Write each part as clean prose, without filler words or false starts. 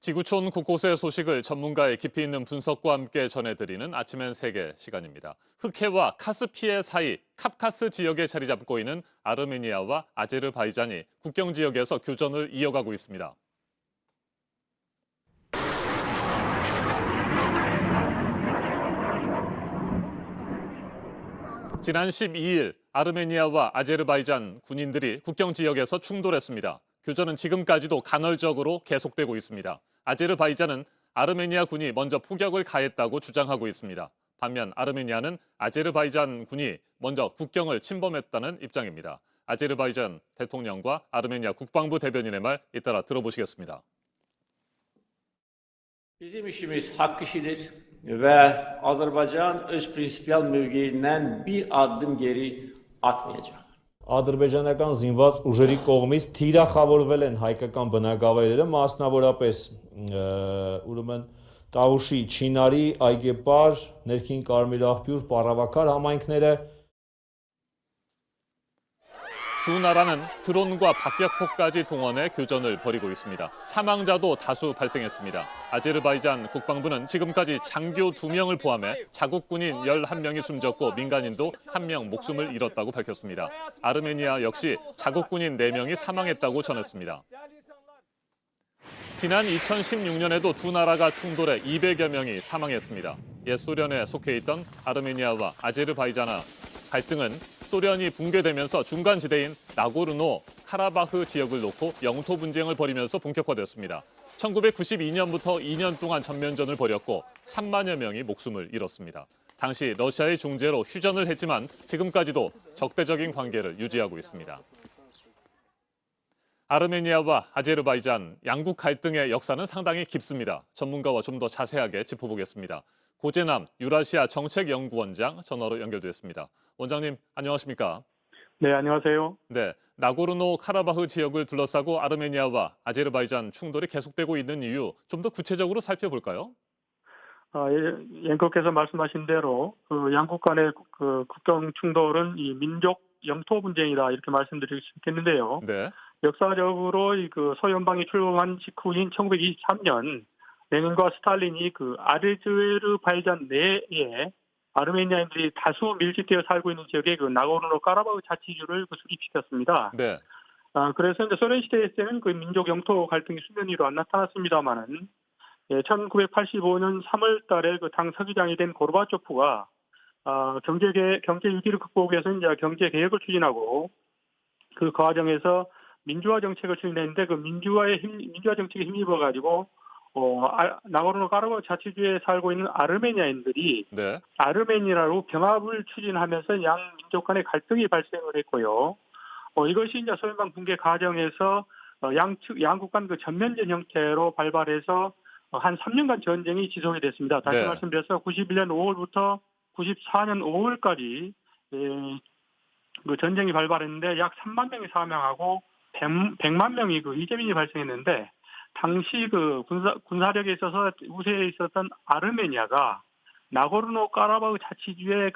지구촌 곳곳의 소식을 전문가의 깊이 있는 분석과 함께 전해드리는 아침엔 세계 시간입니다. 흑해와 카스피해 사이 카프카스 지역에 자리 잡고 있는 아르메니아와 아제르바이잔이 국경 지역에서 교전을 이어가고 있습니다. 지난 12일 아르메니아와 아제르바이잔 군인들이 국경 지역에서 충돌했습니다. 교전은 지금까지도 간헐적으로 계속되고 있습니다. 아제르바이잔은 아르메니아 군이 먼저 포격을 가했다고 주장하고 있습니다. 반면 아르메니아는 아제르바이잔 군이 먼저 국경을 침범했다는 입장입니다. 아제르바이잔 대통령과 아르메니아 국방부 대변인의 말 잇따라 들어보시겠습니다. Bizim işimiz hak işidir ve Azerbaycan öz prinsipial mövqeyindən bir addım geri atmayacaq. Ադրբեջանական զինված ուժերի կողմից թիրախավորվել են հայկական բնակավայրերը, մասնավորապես ուրեմն Տավուշի, Չինարի, Այգեպար, Ներքին Կարմիր աղբյուր, Պառավաքար համայնքները. 두 나라는 드론과 박격포까지 동원해 교전을 벌이고 있습니다. 사망자도 다수 발생했습니다. 아제르바이잔 국방부는 지금까지 장교 2명을 포함해 자국군인 11명이 숨졌고 민간인도 1명 목숨을 잃었다고 밝혔습니다. 아르메니아 역시 자국군인 4명이 사망했다고 전했습니다. 지난 2016년에도 두 나라가 충돌해 200여 명이 사망했습니다. 옛 소련에 속해 있던 아르메니아와 아제르바이잔의 갈등은 소련이 붕괴되면서 중간 지대인 나고르노 카라바흐 지역을 놓고 영토 분쟁을 벌이면서 본격화됐습니다. 1992년부터 2년 동안 전면전을 벌였고 3만여 명이 목숨을 잃었습니다. 당시 러시아의 중재로 휴전을 했지만 지금까지도 적대적인 관계를 유지하고 있습니다. 아르메니아와 아제르바이잔 양국 갈등의 역사는 상당히 깊습니다. 전문가와 좀 더 자세하게 짚어보겠습니다. 고재남 유라시아 정책연구원장 전화로 연결됐습니다. 원장님 안녕하십니까? 네, 안녕하세요. 네, 나고르노 카라바흐 지역을 둘러싸고 아르메니아와 아제르바이잔 충돌이 계속되고 있는 이유 좀 더 구체적으로 살펴볼까요? 앵커께서 말씀하신 대로 양국 간의 국경 충돌은 이 민족 영토 분쟁이다 이렇게 말씀드릴 수 있겠는데요. 네. 역사적으로 소연방이 출범한 직후인 1923년 레닌과 스탈린이 아제르바이잔 내에 아르메니아인들이 다수 밀집되어 살고 있는 지역에 나고르노 카라바흐 자치주를 수립시켰습니다. 네. 그래서 이제 소련 시대 때는 민족 영토 갈등이 수면 위로 안 나타났습니다만은 1985년 3월달에 당 서기장이 된 고르바초프가 경제 위기를 극복해서 이제 경제 개혁을 추진하고 그 과정에서 민주화 정책을 추진했는데 민주화 정책에 힘입어 가지고 나고르노 카라바흐 자치주에 살고 있는 아르메니아인들이 네. 아르메니아로 병합을 추진하면서 양 민족 간의 갈등이 발생을 했고요. 이것이 이제 소련방 붕괴 과정에서 양국 간 전면전 형태로 발발해서 한 3년간 전쟁이 지속이 됐습니다. 다시 네. 말씀드려서 91년 5월부터 94년 5월까지 전쟁이 발발했는데 약 3만 명이 사망하고 100만 명이 이재민이 발생했는데 당시 군사력에 있어서 우세에 있었던 아르메니아가 나고르노 카라바흐 자치주에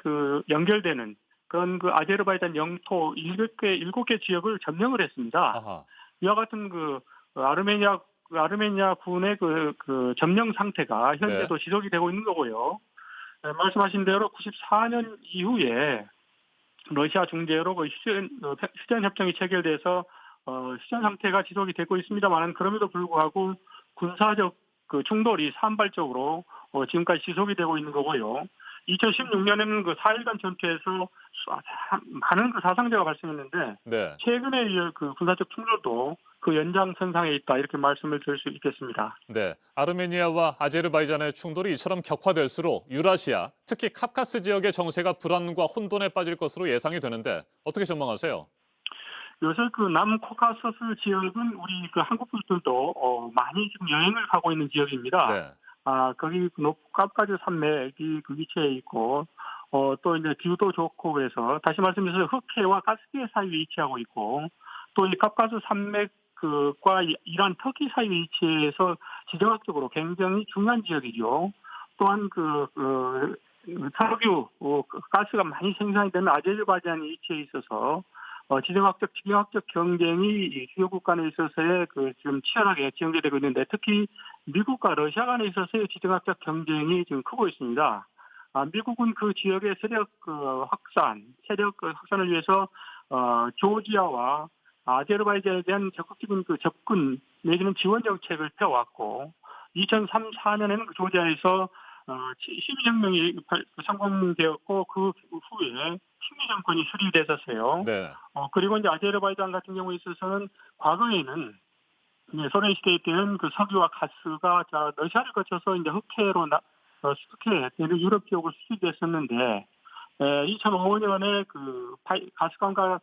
연결되는 그런 아제르바이잔 영토 7개 지역을 점령을 했습니다. 아하. 이와 같은 아르메니아 군의 점령 상태가 현재도 지속이 되고 있는 거고요. 말씀하신 대로 94년 이후에 러시아 중재로 휴전 협정이 체결돼서 휴전 상태가 지속이 되고 있습니다만 그럼에도 불구하고 군사적 충돌이 산발적으로 지금까지 지속이 되고 있는 거고요. 2016년에는 4일간 전투에서 많은 사상자가 발생했는데 네. 최근에 군사적 충돌도 연장선상에 있다 이렇게 말씀을 드릴 수 있겠습니다. 네, 아르메니아와 아제르바이잔의 충돌이 이처럼 격화될수록 유라시아, 특히 카프카스 지역의 정세가 불안과 혼돈에 빠질 것으로 예상이 되는데 어떻게 전망하세요? 요새 남코카서스 지역은 우리 한국 분들도 많이 지금 여행을 가고 있는 지역입니다. 네. 거기 카프카즈 산맥이 위치해 있고 또 이제 뷰도 좋고 그래서 다시 말씀드려서 흑해와 카스피해 사이에 위치하고 있고 또 이 카프카즈 산맥과 이란 터키 사이 위치해서 지정학적으로 굉장히 중요한 지역이죠. 또한 석유 가스가 많이 생산이 되는 아제르바이잔이 위치해 있어서 지정학적, 지정학적 경쟁이 이 주요 국가 간에 있어서의 지금 치열하게 진행되고 있는데 특히 미국과 러시아 간에 있어서의 지정학적 경쟁이 지금 크고 있습니다. 미국은 그 지역의 세력 확산을 위해서 조지아와 아제르바이잔에 대한 적극적인 접근 내지는 지원 정책을 펴왔고 2003-4년에는 조지아에서 시민혁명이 성공되었고 그 후에 친미 정권이 수립됐었어요. 네. 그리고 이제 아제르바이잔 같은 경우에 있어서는 과거에는 소련 시대 때는 그 석유와 가스가 러시아를 거쳐서 이제 흑해 되는 유럽 지역으로 수출됐었는데 2005년에 그 가스관과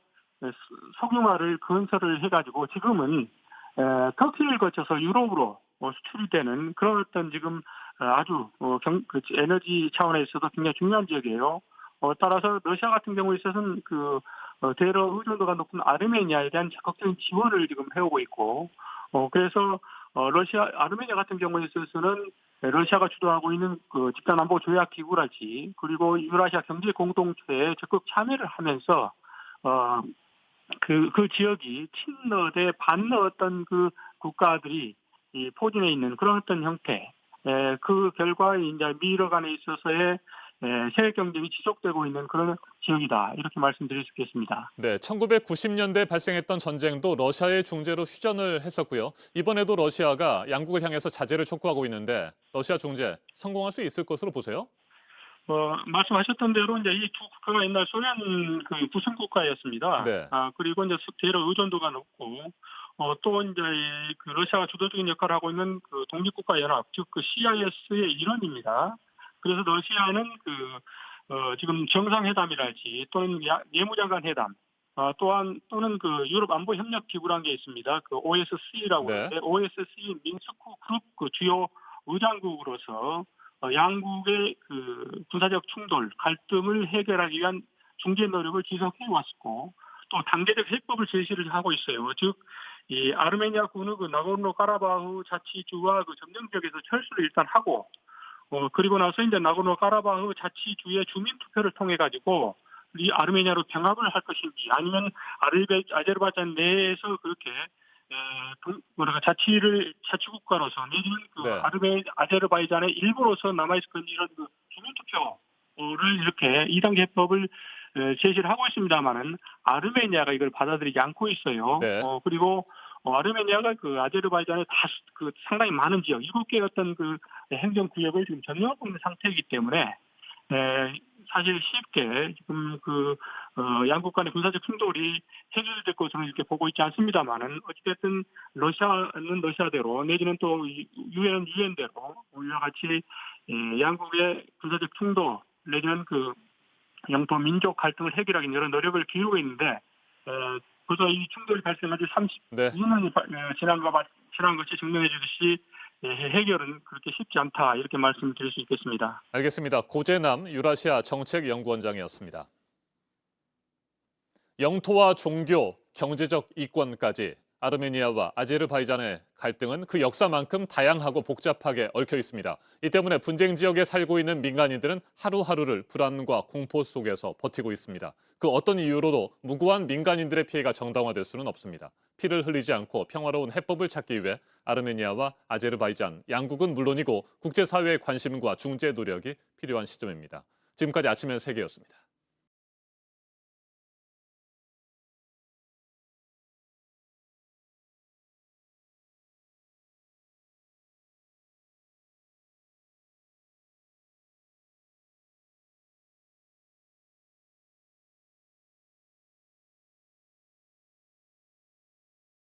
석유화를 건설을 해가지고 지금은 터키를 거쳐서 유럽으로 수출이 되는 그런 어떤 지금 아주 에너지 차원에서도 굉장히 중요한 지역이에요. 따라서 러시아 같은 경우에 있어서는 대러 의존도가 높은 아르메니아에 대한 적극적인 지원을 지금 해오고 있고, 그래서 아르메니아 같은 경우에 있어서는 러시아가 주도하고 있는 집단안보 조약 기구랄지 그리고 유라시아 경제 공동체에 적극 참여를 하면서 그 지역이 친러 대 반러 어떤 국가들이 포진해 있는 그런 어떤 형태. 그 결과 이제 미러 간에 있어서의 세력 경쟁이 지속되고 있는 그런 지역이다. 이렇게 말씀드릴 수 있겠습니다. 네, 1990년대 발생했던 전쟁도 러시아의 중재로 휴전을 했었고요. 이번에도 러시아가 양국을 향해서 자제를 촉구하고 있는데 러시아 중재 성공할 수 있을 것으로 보세요? 말씀하셨던 대로 이제 이 두 국가가 옛날 소련 부속 국가였습니다. 네. 그리고 이제 대러 의존도가 높고 또 이제 러시아가 주도적인 역할을 하고 있는 독립국가 연합, 즉 CIS의 일원입니다. 그래서 러시아는 지금 정상회담이랄지 또는 예무장관 회담, 또는 유럽 안보 협력 기구라는 게 있습니다. OSCE라고 네. 하는데 OSCE 민스크 그룹 주요 의장국으로서 양국의 군사적 충돌, 갈등을 해결하기 위한 중재 노력을 지속해 왔고 또 단계적 해법을 제시를 하고 있어요. 즉, 이 아르메니아군의 나고르노 카라바흐 자치주와 점령 지역에서 철수를 일단 하고 그리고 나서 이제 나고르노 카라바흐 자치주의 주민 투표를 통해 가지고 이 아르메니아로 병합을 할 것인지 아니면 아제르바이잔 내에서 그렇게 자치국가로서 내지는 네. 아제르바이잔의 일부로서 남아있을 이런 주민 투표를 이렇게 2단계 해법을 제시를 하고 있습니다만은 아르메니아가 이걸 받아들이지 않고 있어요. 네. 그리고 아르메니아가 아제르바이잔의 상당히 많은 지역, 7개 어떤 행정구역을 지금 점령하고 있는 상태이기 때문에 사실 쉽게 지금 양국 간의 군사적 충돌이 해결될 것으로 이렇게 보고 있지 않습니다만은 어찌됐든 러시아는 러시아대로 내지는 또 유엔은 유엔대로 우리와 같이 양국의 군사적 충돌 내지는 영토 민족 갈등을 해결하기 위한 여러 노력을 기울이고 있는데 벌써 이 충돌이 발생한 지 32년이 지난 것이 증명해 주듯이 해결은 그렇게 쉽지 않다 이렇게 말씀드릴 수 있겠습니다. 알겠습니다. 고재남 유라시아 정책연구원장이었습니다. 영토와 종교, 경제적 이권까지 아르메니아와 아제르바이잔의 갈등은 그 역사만큼 다양하고 복잡하게 얽혀 있습니다. 이 때문에 분쟁 지역에 살고 있는 민간인들은 하루하루를 불안과 공포 속에서 버티고 있습니다. 그 어떤 이유로도 무고한 민간인들의 피해가 정당화될 수는 없습니다. 피를 흘리지 않고 평화로운 해법을 찾기 위해 아르메니아와 아제르바이잔 양국은 물론이고 국제사회의 관심과 중재 노력이 필요한 시점입니다. 지금까지 아침엔 세계였습니다.